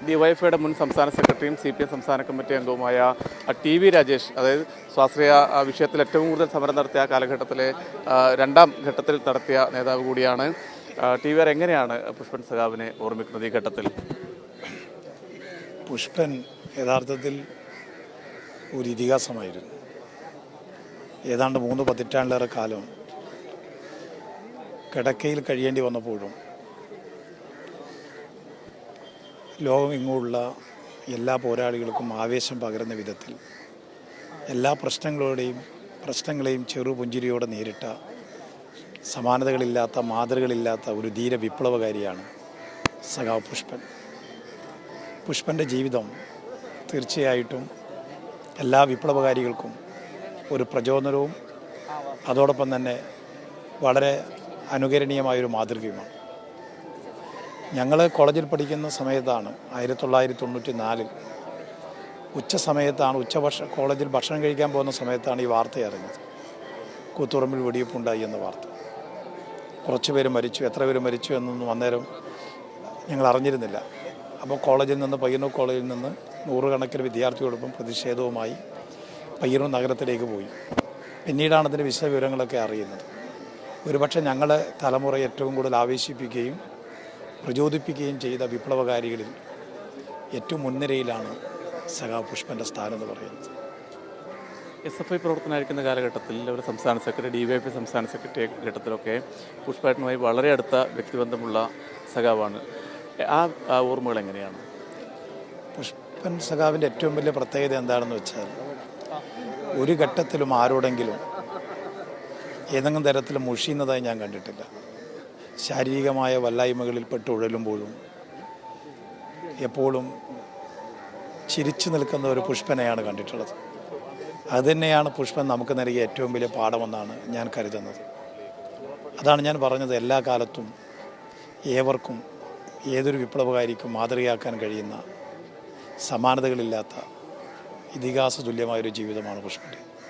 ഡിവൈഎഫ്ഐയുടെ മുൻ സംസ്ഥാന സെക്രട്ടറിയും CPM സംസ്ഥാന കമ്മിറ്റി അംഗവുമായ TV രാജേഷ്, അതായത് സ്വാശ്രയ വിഷയത്തിൽ ഏറ്റവും കൂടുതൽ സമരം നടത്തിയ കാലഘട്ടത്തിലെ രണ്ടാം ഘട്ടത്തിൽ നടത്തിയ നേതാവ് കൂടിയാണ്. TV എങ്ങനെയാണ് പുഷ്പൻ സഖാവിനെ ഓർമ്മിക്കുന്നത് ഈ ഘട്ടത്തിൽ? പുഷ്പൻ യഥാർത്ഥത്തിൽ ഒരു ഇതിഹാസമായിരുന്നു. ഏതാണ്ട് 3 പതിറ്റാണ്ടിലേറെ കാലം കിടക്കയിൽ കഴിയേണ്ടി വന്നപ്പോഴും ലോകമെങ്ങുമുള്ള എല്ലാ പോരാളികൾക്കും ആവേശം പകരുന്ന വിധത്തിൽ എല്ലാ പ്രശ്നങ്ങളെയും ചെറുപുഞ്ചിരിയോടെ നേരിട്ട സമാനതകളില്ലാത്ത മാതൃകളില്ലാത്ത ഒരു ധീര വിപ്ലവകാരിയാണ് സഖാവ് പുഷ്പൻ. പുഷ്പൻ്റെ ജീവിതം തീർച്ചയായിട്ടും എല്ലാ വിപ്ലവകാരികൾക്കും ഒരു പ്രചോദനവും അതോടൊപ്പം തന്നെ വളരെ അനുകരണീയമായൊരു മാതൃകയുമാണ്. ഞങ്ങൾ കോളേജിൽ പഠിക്കുന്ന സമയത്താണ് 1994 ഉച്ച സമയത്താണ് കോളേജിൽ ഭക്ഷണം കഴിക്കാൻ പോകുന്ന സമയത്താണ് ഈ വാർത്ത അറിഞ്ഞത്. കൂത്തുറമ്പിൽ വെടിവെപ്പുണ്ടായി എന്ന വാർത്ത. കുറച്ച് പേര് മരിച്ചു, എത്ര പേര് മരിച്ചു എന്നൊന്നും അന്നേരം ഞങ്ങൾ അറിഞ്ഞിരുന്നില്ല. അപ്പോൾ പയ്യന്നൂർ കോളേജിൽ നിന്ന് 100 കണക്കിന് വിദ്യാർത്ഥിയോടൊപ്പം പ്രതിഷേധവുമായി പയ്യന്നൂർ നഗരത്തിലേക്ക് പോയി. പിന്നീടാണ് അതിൻ്റെ വിശദവിവരങ്ങളൊക്കെ അറിയുന്നത്. ഒരുപക്ഷെ ഞങ്ങളുടെ തലമുറയെ ഏറ്റവും കൂടുതൽ ആവേശിപ്പിക്കുകയും പ്രചോദിപ്പിക്കുകയും ചെയ്ത വിപ്ലവകാരികളിൽ ഏറ്റവും മുൻനിരയിലാണ് സഖാവ് പുഷ്പൻ്റെ സ്ഥാനം എന്ന് പറയുന്നത്. SFI പ്രവർത്തനമായിരിക്കുന്ന കാലഘട്ടത്തിൽ ഒരു സംസ്ഥാന സെക്രട്ടറി, DYFI സംസ്ഥാന സെക്രട്ടറി ഘട്ടത്തിലൊക്കെ പുഷ്പേട്ടനുമായി വളരെ അടുത്ത വ്യക്തിബന്ധമുള്ള സഖാവാണ്. ആ ഓർമ്മകൾ എങ്ങനെയാണ്? പുഷ്പൻ സഖാവിൻ്റെ ഏറ്റവും വലിയ പ്രത്യേകത എന്താണെന്ന് വെച്ചാൽ, ഒരു ഘട്ടത്തിലും ആരോടെങ്കിലും ഏതെങ്കിലും തരത്തിൽ മുഷിയുന്നതായി ഞാൻ കണ്ടിട്ടില്ല. ശാരീരികമായ വല്ലായ്മകളിൽ പെട്ടുഴലുമ്പോഴും എപ്പോഴും ചിരിച്ചു നിൽക്കുന്ന ഒരു പുഷ്പനെയാണ് കണ്ടിട്ടുള്ളത്. അതുതന്നെയാണ് പുഷ്പൻ നമുക്ക് നൽകിയ ഏറ്റവും വലിയ പാഠമെന്നാണ് ഞാൻ കരുതുന്നത്. അതാണ് ഞാൻ പറഞ്ഞത്, എല്ലാ കാലത്തും ഏവർക്കും ഏതൊരു വിപ്ലവകാരിക്കും മാതൃകയാക്കാൻ കഴിയുന്ന സമാനതകളില്ലാത്ത ഇതിഹാസ തുല്യമായൊരു ജീവിതമാണ് പുഷ്പൻ്റെ.